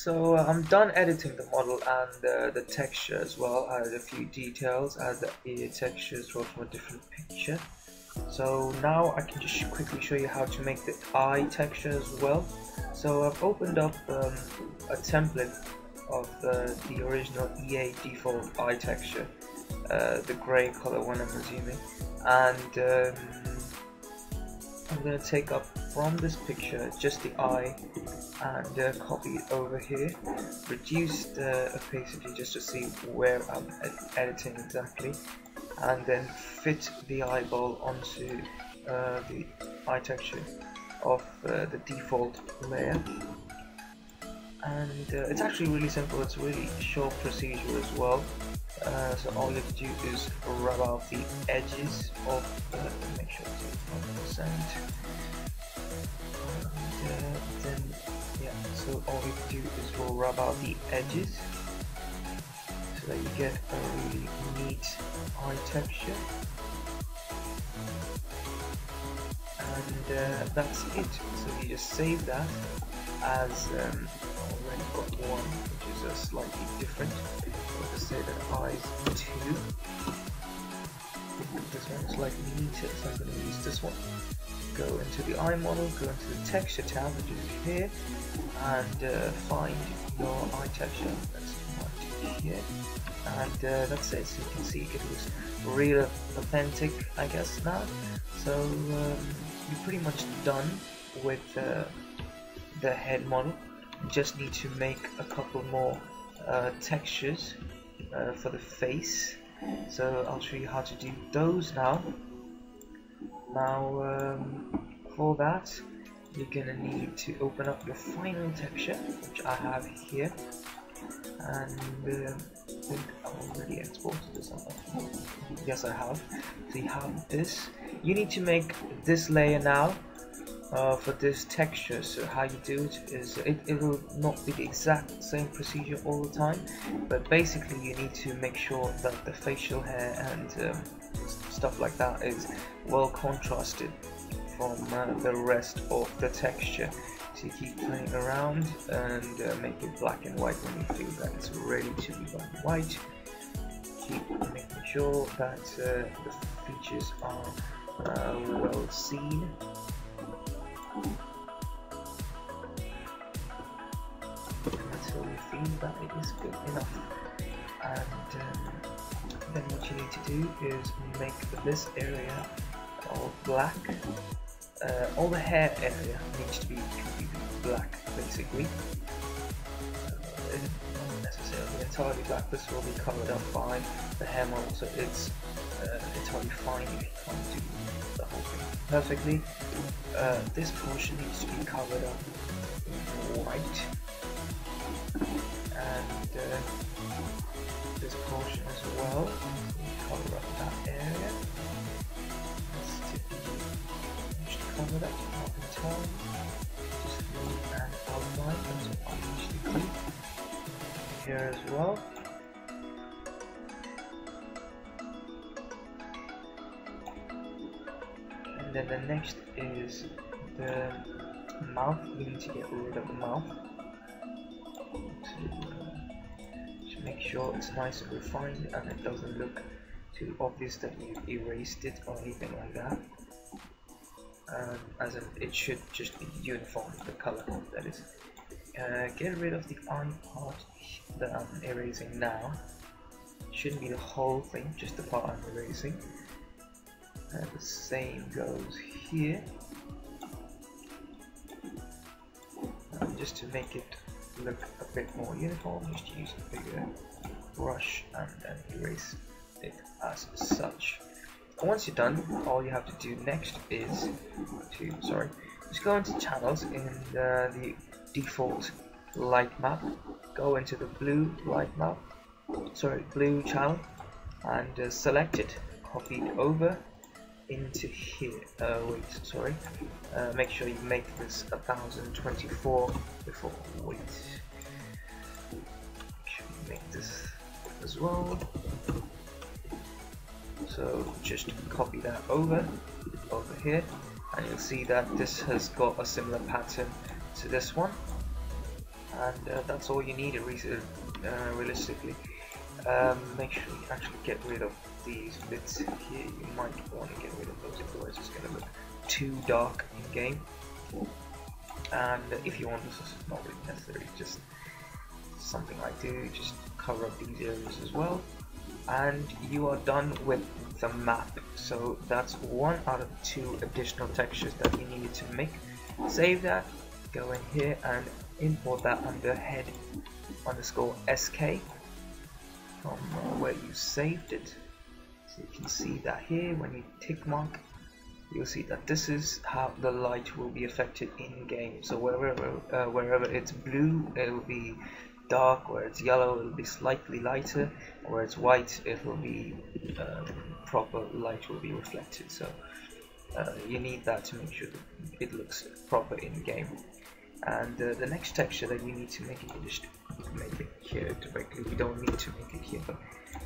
So I'm done editing the model and the texture as well. I added a few details, added the ear textures from a different picture. So now I can just quickly show you how to make the eye texture as well. So I've opened up a template of the original EA default eye texture, the grey color one I'm assuming, and I'm going to take up from this picture just the eye and copy it over here, reduce the opacity just to see where I'm editing exactly, and then fit the eyeball onto the eye texture of the default layer. And it's actually really simple, it's really short procedure as well. So all you have to do is rub out the edges of make sure it's 100%. And then yeah, so all you have to do is we'll rub out the edges so that you get a really neat eye texture. And that's it. So you just save that as already got one, which is slightly different. I'll just say that eyes 2. This one's slightly neater, so I'm going to use this one. Go into the eye model, go into the texture tab, which is here, and find your eye texture. That's right here, and that's it. So you can see it looks real authentic, I guess now. So you're pretty much done with the head model. You just need to make a couple more textures for the face, so I'll show you how to do those now. For that you're gonna need to open up your final texture, which I have here, and I think I've already exported this. Yes, I have. So you have this. You need to make this layer now for this texture. So how you do it is it will not be the exact same procedure all the time, but basically you need to make sure that the facial hair and stuff like that is well contrasted from the rest of the texture. So you keep playing around and make it black and white when you feel that it's ready to be black and white. Keep making sure that the features are well seen. Until you feel that it is good enough. And then what you need to do is make this area all black. All the hair area needs to be completely black, basically. Not necessarily entirely black. This will be covered up by the hair model, so it's entirely fine if you can't do the whole thing perfectly. This portion needs to be covered up in white, and this portion as well. So cover up that area. Cover that up in time. Just leave an outline, that's what I usually do. Here as well. And then the next is the mouth. We need to get rid of the mouth. Just make sure it's nice and refined and it doesn't look too obvious that you erased it or anything like that. As in, it should just be uniform, the color, that is. Get rid of the eye part that I'm erasing now. Shouldn't be the whole thing, just the part I'm erasing. The same goes here. Just to make it look a bit more uniform, just use a bigger brush and then erase it as such. Once you're done, all you have to do next is just go into channels in the default light map, go into the blue light map, blue channel, and select it, copy it over into here. Make sure you make this 1024 before make sure you make this as well. So just copy that over here, and you'll see that this has got a similar pattern to this one. and that's all you need realistically. Make sure you actually get rid of these bits here. You might want to get rid of those, otherwise it's going to look too dark in game. And if you want, this is not really necessary, just something I do, just cover up these areas as well, and you are done with the map. So that's one out of 2 additional textures that you needed to make. Save that, go in here and import that under head _sk from where you saved it. So you can see that here when you tick mark, you'll see that this is how the light will be affected in game. So wherever it's blue, it will be dark. Where it's yellow, it will be slightly lighter. Where it's white, it will be proper light will be reflected. So you need that to make sure that it looks proper in game. And the next texture that you need to make, you can just make it here directly. You don't need to make it here, but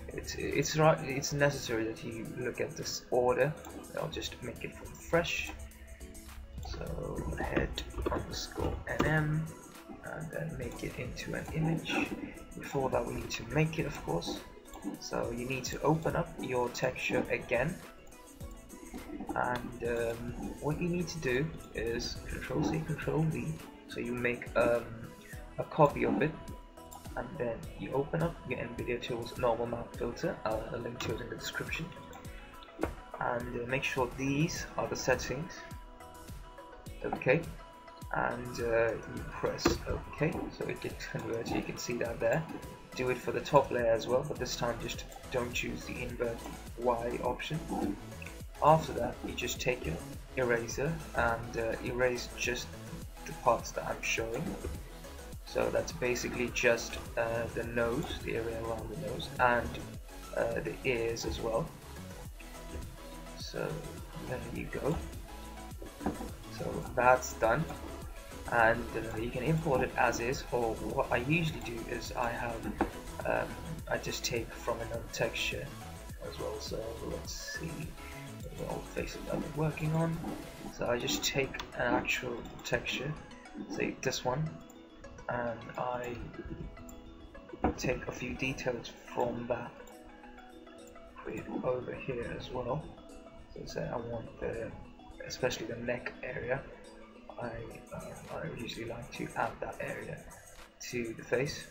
it's necessary that you look at this order. I'll just make it from fresh. So head _nm, and then make it into an image. Before that, we need to make it, of course. So you need to open up your texture again, and what you need to do is Control-C, Control-V. So you make a copy of it, and then you open up your NVIDIA Tools normal map filter. I'll link to it in the description. And make sure these are the settings. Okay, and you press OK, so it gets converted. You can see that there. Do it for the top layer as well, but this time just don't choose the invert Y option. After that, you just take your eraser and erase just the parts that I'm showing. So that's basically just the nose, the area around the nose, and the ears as well. So there you go. So that's done, and you can import it as is, or what I usually do is I just take from another texture as well. So let's see the old faces I've been working on. So I just take an actual texture, say this one, and I take a few details from that, put it over here as well. So say I want especially the neck area. I usually like to add that area to the face.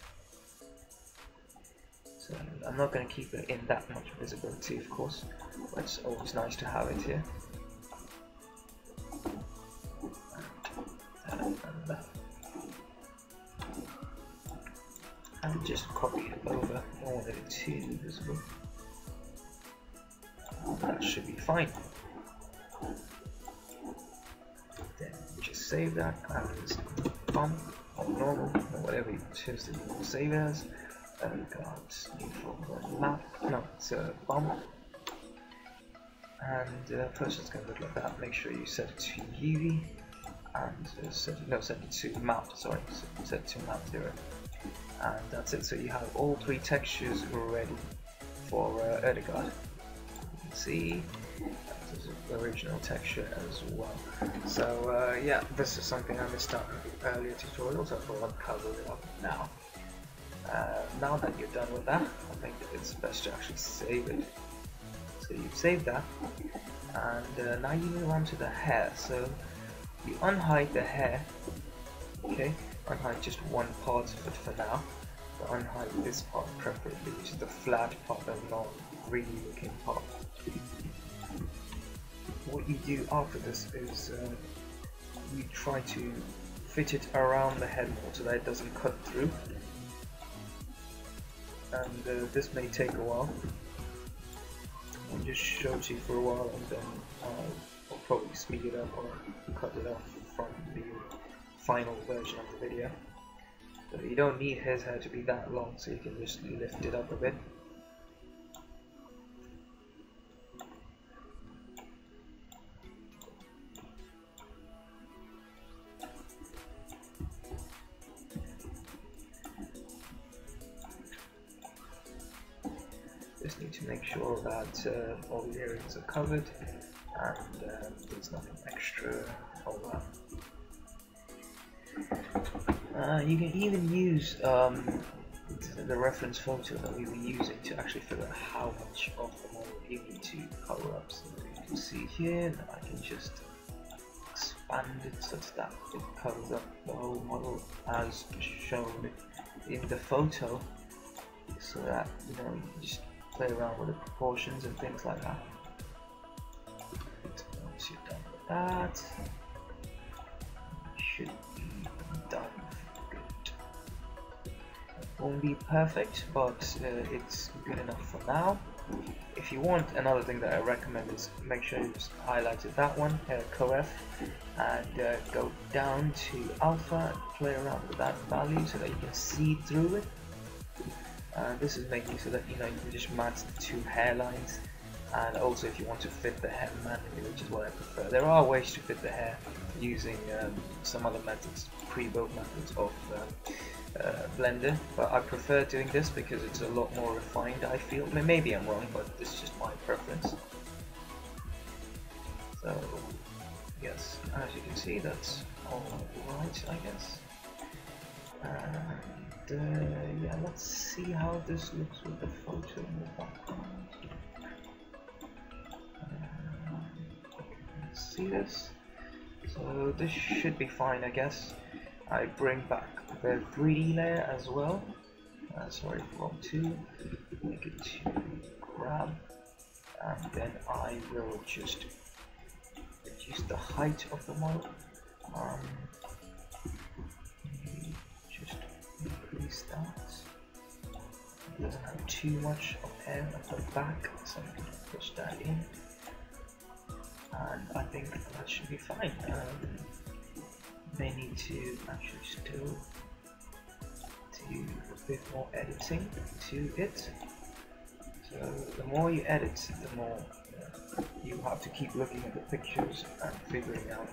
So I'm not going to keep it in that much visibility, of course, but it's always nice to have it here. And that. And just copy it over. I don't want it too visible. That should be fine. Then just save that as bump or normal or whatever you choose to save as. Map, no, it's a bump. And first it's going to look like that. Make sure you set it to UV and set it to mount. Sorry, set it to mount 0. And that's it. So you have all 3 textures ready for Erdegaard. You can see this is the original texture as well. So yeah, this is something I missed out in earlier tutorials. I thought I'd cover it up now. Now that you're done with that, I think it's best to actually save it. So you've saved that, and now you move on to the hair. So you unhide the hair, okay? Unhide just one part of it for now, but unhide this part preferably, which is the flat part, the not really looking part. What you do after this is you try to fit it around the head so that it doesn't cut through. And this may take a while. I'll just show it to you for a while, and then I'll probably speed it up or cut it off from the final version of the video. But you don't need his hair to be that long, so you can just lift it up a bit. Just need to make sure that all the areas are covered and there's nothing extra all that. You can even use the reference photo that we were using to actually figure out how much of the model you need to cover up. So you can see here that I can just expand it such that it covers up the whole model as shown in the photo, so that you can just play around with the proportions and things like that. Once you're done with that, should be done. Good. Won't be perfect, but it's good enough for now. If you want, another thing that I recommend is make sure you just highlighted that one, CoF, and go down to alpha and play around with that value so that you can see through it. This is making so that you can just match the two hairlines, and also if you want to fit the hair manually, which is what I prefer. There are ways to fit the hair using some other methods, pre-built methods of Blender, but I prefer doing this because it's a lot more refined, I feel. Maybe I'm wrong, but this is just my preference. So yes, as you can see, that's all right, I guess. And yeah, let's see how this looks with the photo in the background. See this? So this should be fine, I guess. I bring back the 3D layer as well. Sorry, wrong 2. Make it to grab, and then I will just reduce the height of the model. Just increase that. It doesn't have too much of hair at the back, so I'm going to push that in. And I think that should be fine. May need to actually still do a bit more editing to it. So the more you edit, the more you have to keep looking at the pictures and figuring out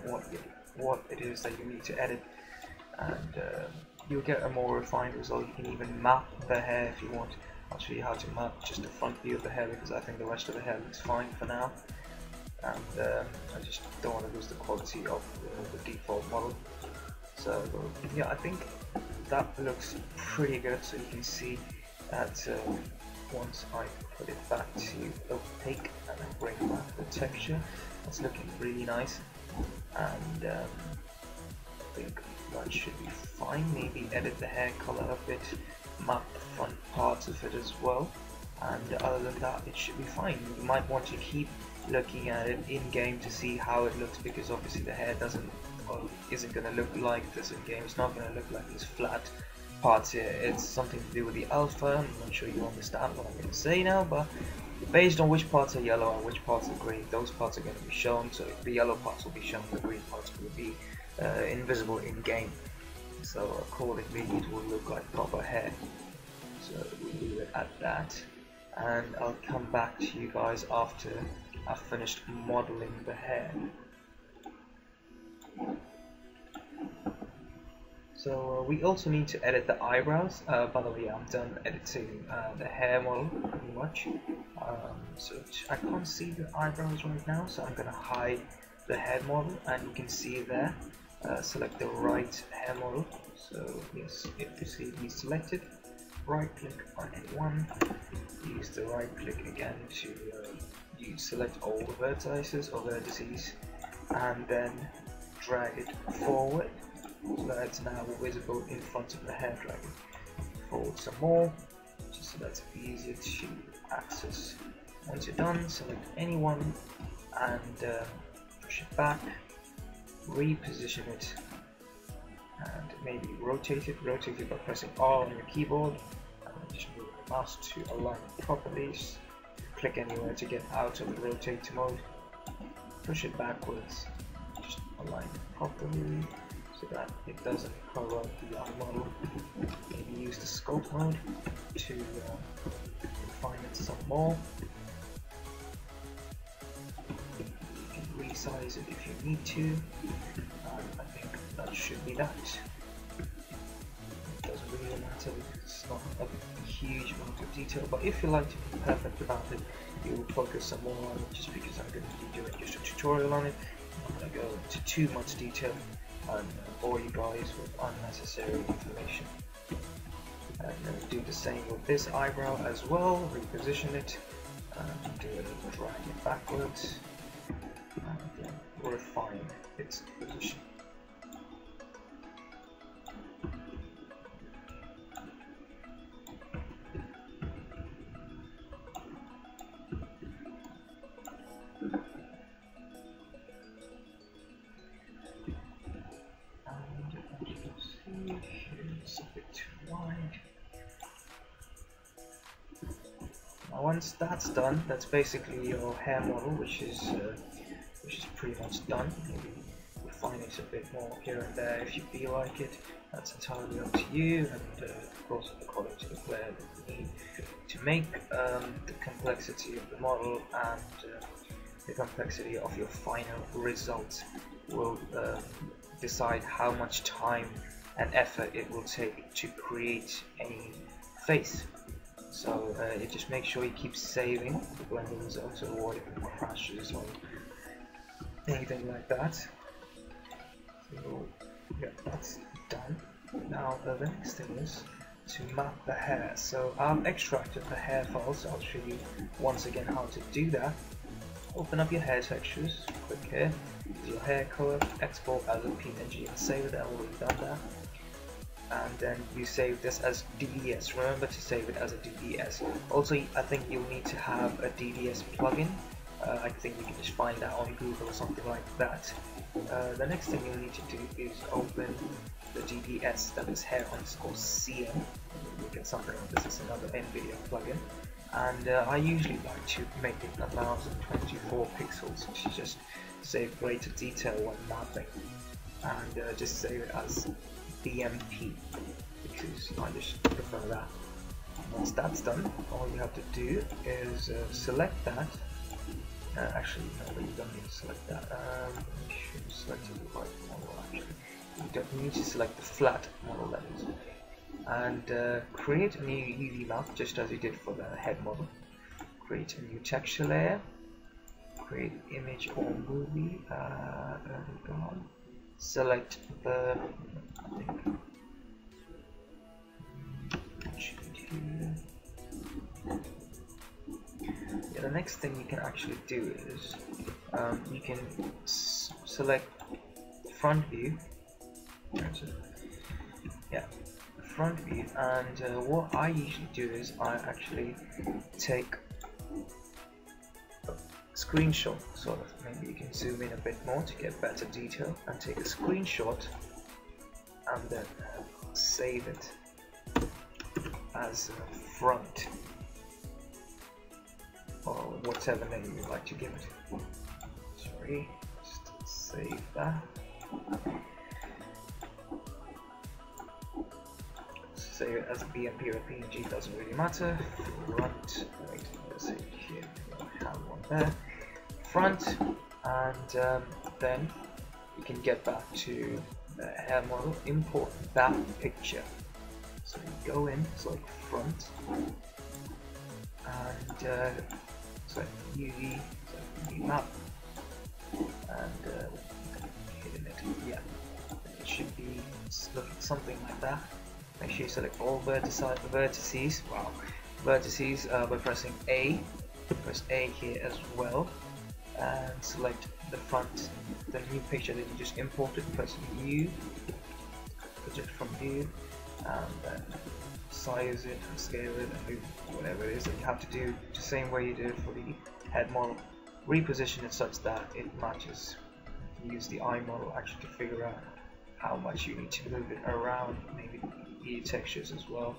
what it is that you need to edit, and you'll get a more refined result. You can even map the hair if you want. I'll show you how to map just the front view of the hair, because I think the rest of the hair looks fine for now. And I just don't want to lose the quality of the default model. So yeah, I think that looks pretty good. So you can see that once I put it back to opaque and I bring back the texture, it's looking really nice. And I think that should be fine. Maybe edit the hair color a bit, map the front parts of it as well. And other than that, it should be fine. You might want to keep looking at it in game to see how it looks, because obviously the hair isn't going to look like this in game. It's not going to look like these flat parts here. It's something to do with the alpha. I'm not sure you understand what I'm going to say now, but based on which parts are yellow and which parts are green, those parts are going to be shown. So the yellow parts will be shown, the green parts will be invisible in game. So accordingly, it will look like proper hair. So we'll leave it at that, and I'll come back to you guys after I've finished modeling the hair. So we also need to edit the eyebrows. By the way, I'm done editing the hair model pretty much. So I can't see the eyebrows right now, so I'm gonna hide the head model, and you can see there. Select the right hair model. So yes, if you see me selected, right click on anyone, use the right click again to you select all the vertices or vertices, and then drag it forward so that it's now visible in front of the hair. Drag it forward some more, just so that's easier to access. Once you're done, select anyone and push it back, reposition it, and maybe rotate it by pressing R on your keyboard, and then just move the mouse to align it properly. Click anywhere to get out of the rotate mode, push it backwards, just align it properly so that it doesn't cover up the eye model. Maybe use the scope mode to refine it some more. You can resize it if you need to. I think that should be that. It doesn't really matter because it's not a huge amount of detail, but if you like to be perfect about it, you will focus some more on it, just because I'm going to be doing just a tutorial on it. I'm not going to go into too much detail. and bore you guys with unnecessary information. And do the same with this eyebrow as well, reposition it, and do a drag it backwards, and refine its position. It's a bit too wide. Now once that's done, that's basically your hair model, which is pretty much done. Maybe refine it a bit more here and there if you feel like it. That's entirely up to you, and of course according to the player that you need to make the complexity of the model and the complexity of your final result will decide how much time and effort it will take to create any face. So you just make sure you keep saving the blending results to avoid any crashes or anything like that. So yeah, that's done. Now the next thing is to map the hair. So I've extracted the hair files, so I'll show you once again how to do that. Open up your hair textures, click here, your hair color, export as a PNG and save it. I've already done that. And then you save this as DDS. Remember to save it as a DDS. Also, I think you'll need to have a DDS plugin. I think you can just find that on Google or something like that. The next thing you'll need to do is open the DDS, that is hair_CM. You get something like this. It's another NVIDIA plugin. And I usually like to make it 1024 pixels, which is just save greater detail when mapping. And just save it as BMP, because I just prefer that. Once that's done, all you have to do is select that. Actually, no, you don't need to select that. You should select the right model. Actually, you don't need to select the flat model, that is. And create a new UV map, just as you did for the head model. Create a new texture layer. Create image or movie. There we go. Select the, the next thing you can actually do is you can select front view. Yeah, front view, and what I usually do is I actually take screenshot, sort of. Maybe you can zoom in a bit more to get better detail, and take a screenshot and then save it as a front, or whatever name you like to give it. Sorry, just save that. Save it as a BMP or a PNG, doesn't really matter. Front, wait, let's see here, I have one there. Front, and then you can get back to the hair model, import that picture. So you go in, select front, and select UV, select UV map, and hidden it. Yeah, it should be looking something like that. Make sure you select all vertices. Wow, vertices by pressing A. Press A here as well, and select the front, the new picture that you just imported. Press U, project from view, and then size it and scale it and do whatever it is that you have to do the same way you did for the head model. Reposition it such that it matches. Use the eye model actually to figure out how much you need to move it around, maybe the textures as well.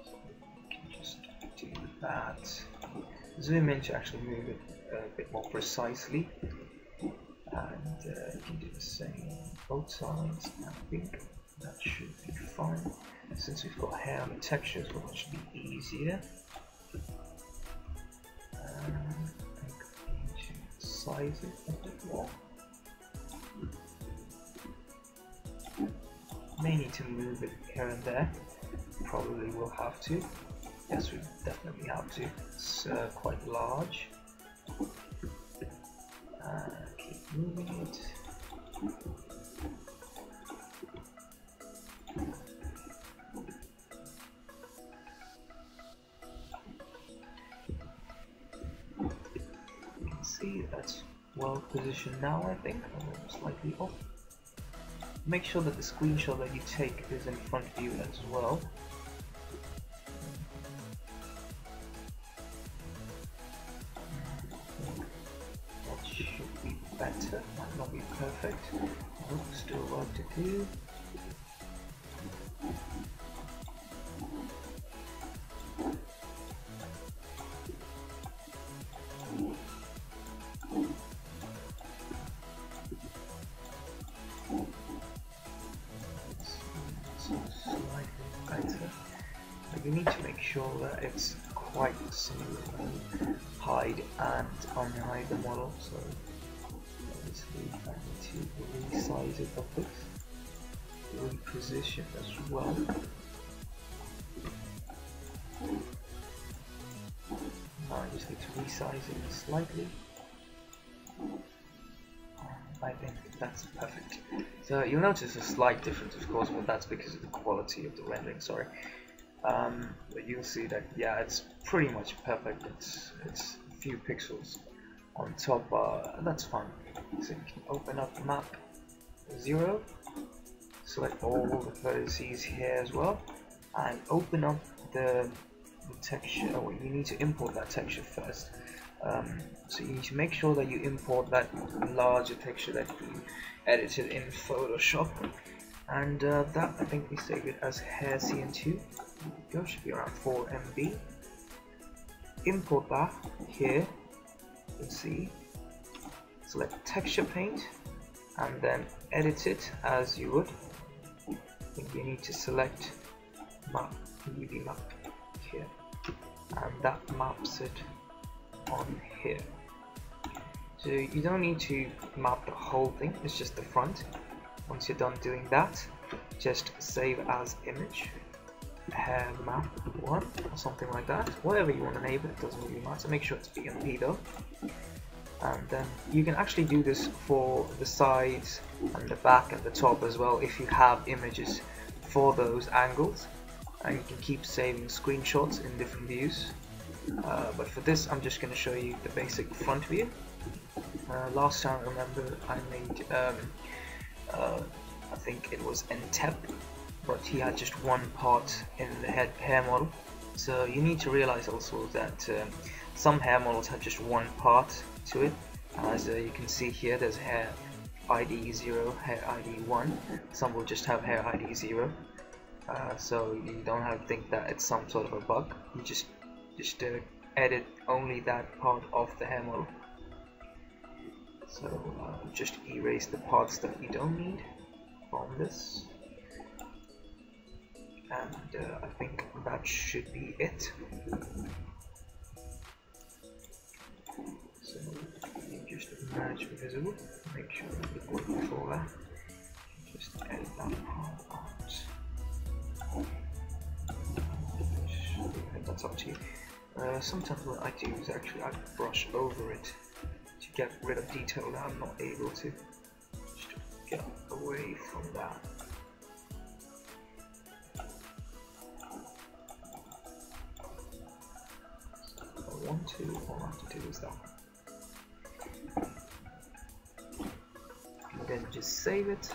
So you can just do that. Zoom in to actually move it a bit more precisely, and you can do the same on both sides. I think that should be fine. Since we've got hair on the textures, well, it should be easier. I think we need to size it a bit more. May need to move it here and there. Probably will have to. Yes, we definitely have to. It's quite large. Keep moving it. see that's well positioned now, I think, slightly off. Make sure that the screenshot that you take is in front view as well. That should be better, might not be perfect. Oh, still work to do. Slightly better. But you need to make sure that it's quite smooth when hide and unhide the model. So obviously I need to resize it a bit, reposition as well. Now I just need to resize it slightly. I think that's perfect. So you'll notice a slight difference, of course, but that's because of the quality of the rendering. Sorry, but you'll see that yeah, it's pretty much perfect. It's a few pixels on top. That's fine. So you can open up map 0, select all the vertices here as well, and open up the texture. Oh, you need to import that texture first. So you need to make sure that you import that larger texture that you edited in Photoshop, and that I think we save it as hair CN2. There should be around 4 MB. Import that here. You can see. Select texture paint, and then edit it as you would. I think you need to select map, UV map here, and that maps it on here. So you don't need to map the whole thing, it's just the front. Once you're done doing that, just save as image, hair map 1 or something like that, whatever you want to name it, doesn't really matter. Make sure it's BMP though. And then you can actually do this for the sides and the back and the top as well if you have images for those angles, and you can keep saving screenshots in different views. But for this I'm just going to show you the basic front view. Last time, remember, I made I think it was Entep, but he had just one part in the hair model. So you need to realize also that some hair models have just one part to it. As you can see here, there's hair ID 0, hair ID 1. Some will just have hair ID 0. So you don't have to think that it's some sort of a bug. You just edit only that part of the hair model. So just erase the parts that you don't need from this, and I think that should be it. So you just merge visible, make sure that the border controller, just edit that part out. That's up to you. Sometimes what I do is actually I brush over it to get rid of detail that I'm not able to. Just get away from that. So if I want to, all I have to do is that. And then just save it.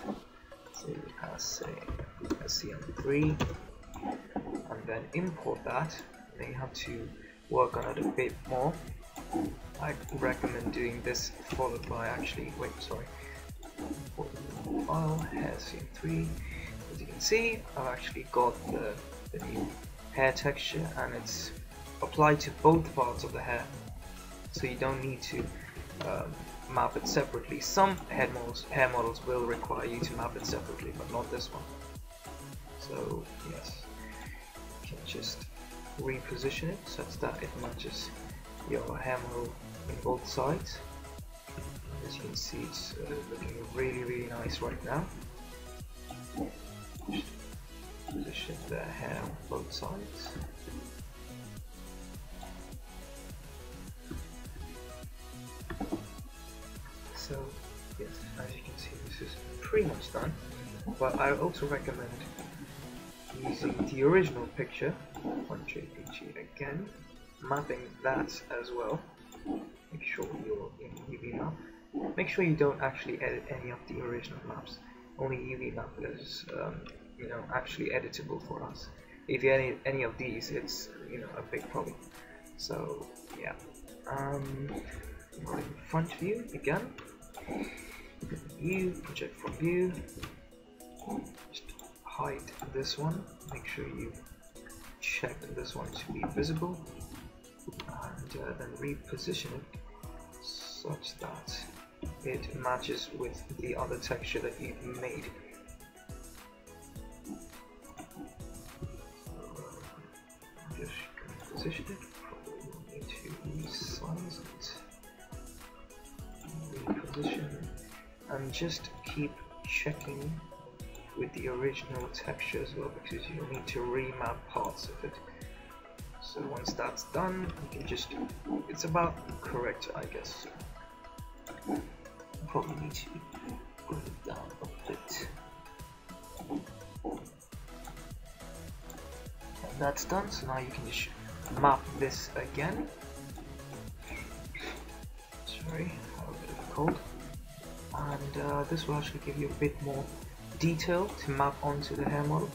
Save it as say SCM3, and then import that. Then you have to work on it a bit more. I recommend doing this followed by file hair CM3. As you can see, I've actually got the new hair texture, and it's applied to both parts of the hair, so you don't need to map it separately. Some hair models will require you to map it separately, but not this one. So yes, you can just reposition it such that it matches your hair model in both sides. As you can see, it's looking really nice right now. Just position the hair on both sides. So yes, as you can see, this is pretty much done, but I also recommend using the original picture on JPG again, mapping that as well make sure you're in UV map. Make sure you don't actually edit any of the original maps. Only UV map is you know, actually editable for us. If you edit any of these, it's, you know, a big problem. So yeah, in front view again, view, project from view, just hide this one, make sure you check this one to be visible, and then reposition it such that it matches with the other texture that you've made. Just position it, probably need to resize it, reposition, and just keep checking with the original texture as well, because you'll need to remap parts of it. So once that's done, you can just, it's about correct, I guess. You probably need to put it down a bit. And that's done, so now you can just map this again. Sorry, I have a bit of a cold. And this will actually give you a bit more detail to map onto the hair model.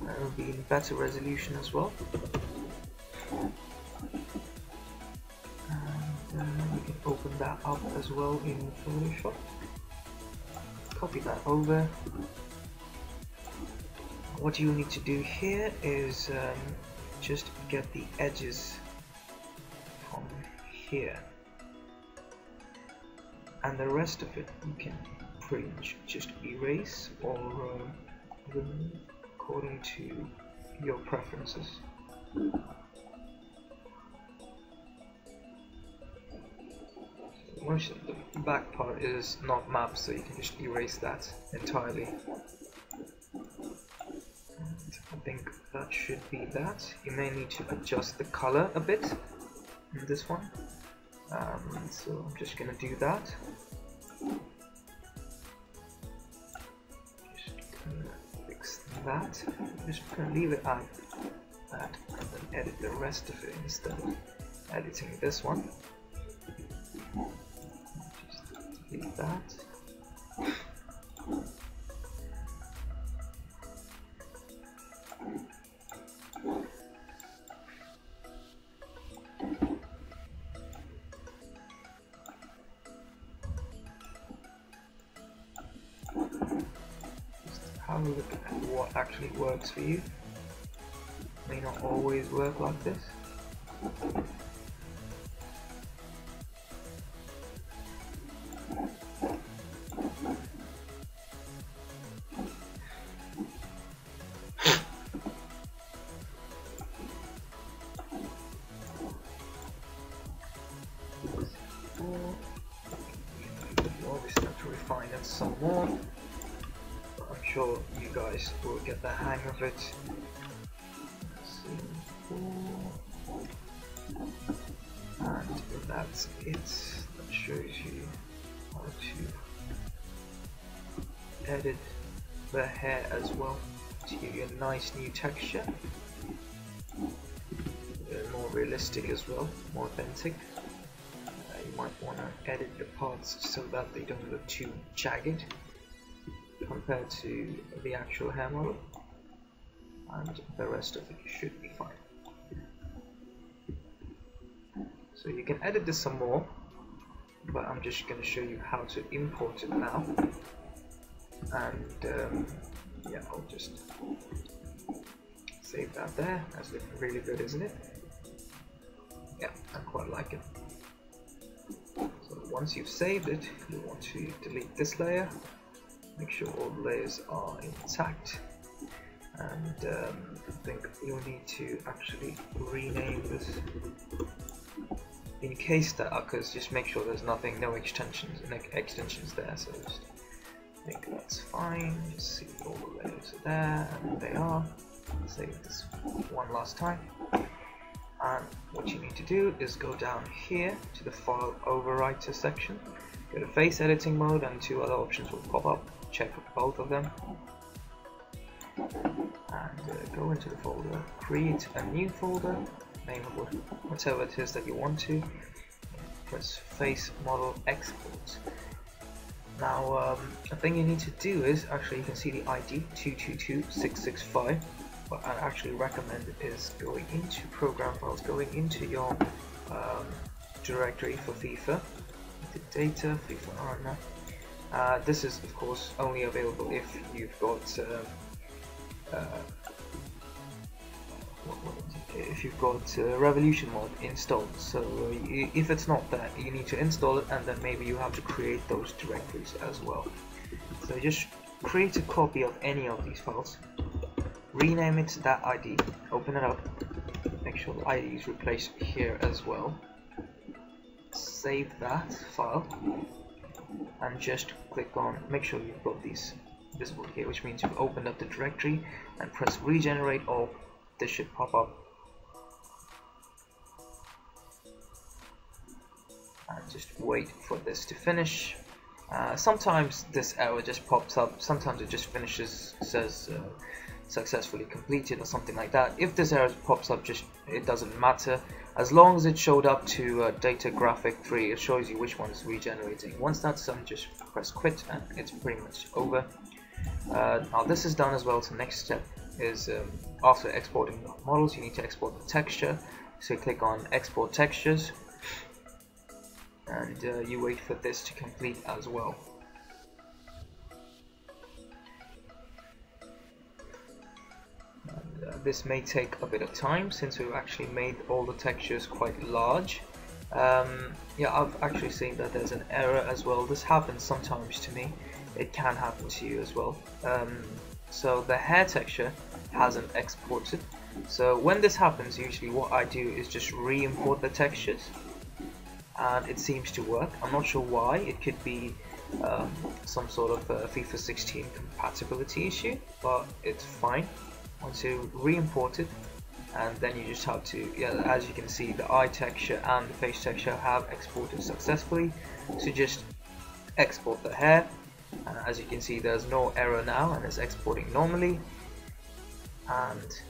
And it will be in better resolution as well. And you can open that up as well in Photoshop. Copy that over. What you need to do here is just get the edges from here, and the rest of it you can pretty much just erase or remove according to your preferences. Once the back part is not mapped, so you can just erase that entirely. I think that should be that. You may need to adjust the color a bit in this one, so I'm just gonna do that. Just gonna fix that. I'm just gonna leave it at that and then edit the rest of it instead of editing this one. Just delete that. Have a look at what actually works for you. May not always work like this. You obviously have to refine it some more. I'm sure you guys will get the hang of it. And that's it. That shows you how to edit the hair as well to give you a nice new texture. More realistic as well, more authentic. You might want to edit the parts so that they don't look too jagged compared to the actual hair model, and the rest of it should be fine. So you can edit this some more, but I'm just going to show you how to import it now. And yeah, I'll just save that there. That's looking really good, isn't it? Yeah, I quite like it. So once you've saved it, you want to delete this layer. Make sure all the layers are intact, and I think you'll need to actually rename this. In case that occurs, just make sure there's nothing, no extensions there. So just think that's fine. Just see all the layers are there, and they are. Save this one last time. And what you need to do is go down here to the file overwriter section. Go to face editing mode, and two other options will pop up. Check both of them, and go into the folder, create a new folder, name it whatever it is that you want to. press face model export. Now the thing you need to do is, actually you can see the ID 222665. What I actually recommend is going into program files, going into your directory for FIFA, the data, FIFA Arena. This is of course only available if you've got Revolution mod installed. So if it's not that, you need to install it, and then maybe you have to create those directories as well. So just create a copy of any of these files, rename it to that ID, open it up, make sure the ID is replaced here as well, save that file, and just click on, make sure you've got these visible here, which means you've opened up the directory, and press regenerate all. This should pop up, and just wait for this to finish. Sometimes this error just pops up, sometimes it just finishes, says successfully completed or something like that. If this error pops up, just it doesn't matter, as long as it showed up to data graphic 3, it shows you which one is regenerating. Once that's done, just press quit and it's pretty much over. Now this is done as well, so next step is after exporting the models, you need to export the texture. So click on export textures, and you wait for this to complete as well. And, this may take a bit of time since we've actually made all the textures quite large. Yeah, I've actually seen that there's an error as well. This happens sometimes to me. It can happen to you as well. So the hair texture hasn't exported. So when this happens, usually what I do is just re-import the textures, and it seems to work. I'm not sure why. It could be some sort of FIFA16 compatibility issue, but it's fine. Once you re-import it, and then you just have to, yeah, as you can see, the eye texture and the face texture have exported successfully. So just export the hair. As you can see, there's no error now, and it's exporting normally, and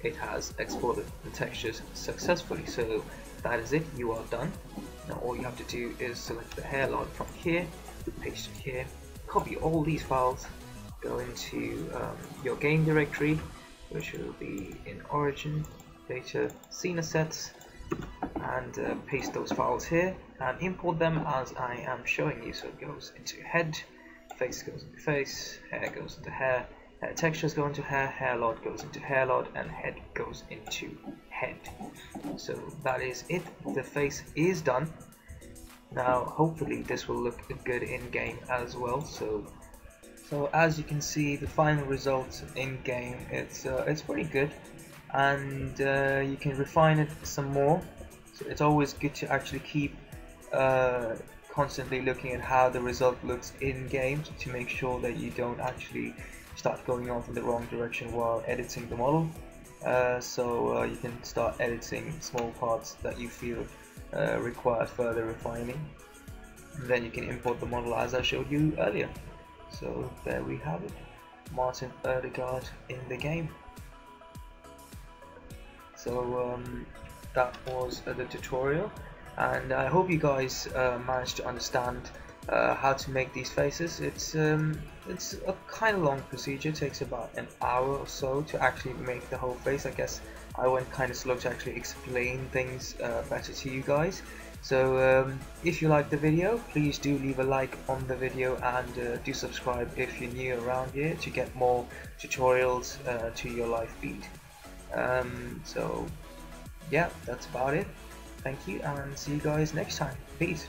it has exported the textures successfully. So that is it, you are done. Now all you have to do is select the hair log from here, paste it here, copy all these files, go into your game directory, which will be in origin, data, scene assets, and paste those files here and import them as I am showing you. So it goes into head, face goes into face, hair goes into hair, textures go into hair, hair lot goes into hair lot, and head goes into head. So that is it, the face is done. Now hopefully this will look good in game as well. So as you can see, the final result in game, it's pretty good, and you can refine it some more. So it's always good to actually keep constantly looking at how the result looks in game to make sure that you don't actually start going off in the wrong direction while editing the model. So you can start editing small parts that you feel require further refining, and then you can import the model as I showed you earlier. So there we have it, Martin Odegaard in the game. So that was the tutorial, and I hope you guys managed to understand how to make these faces. It's a kind of long procedure, it takes about an hour or so to actually make the whole face. I guess I went kind of slow to actually explain things better to you guys. So if you liked the video, please do leave a like on the video, and do subscribe if you're new around here to get more tutorials to your live feed. So yeah, that's about it. Thank you, and see you guys next time. Peace.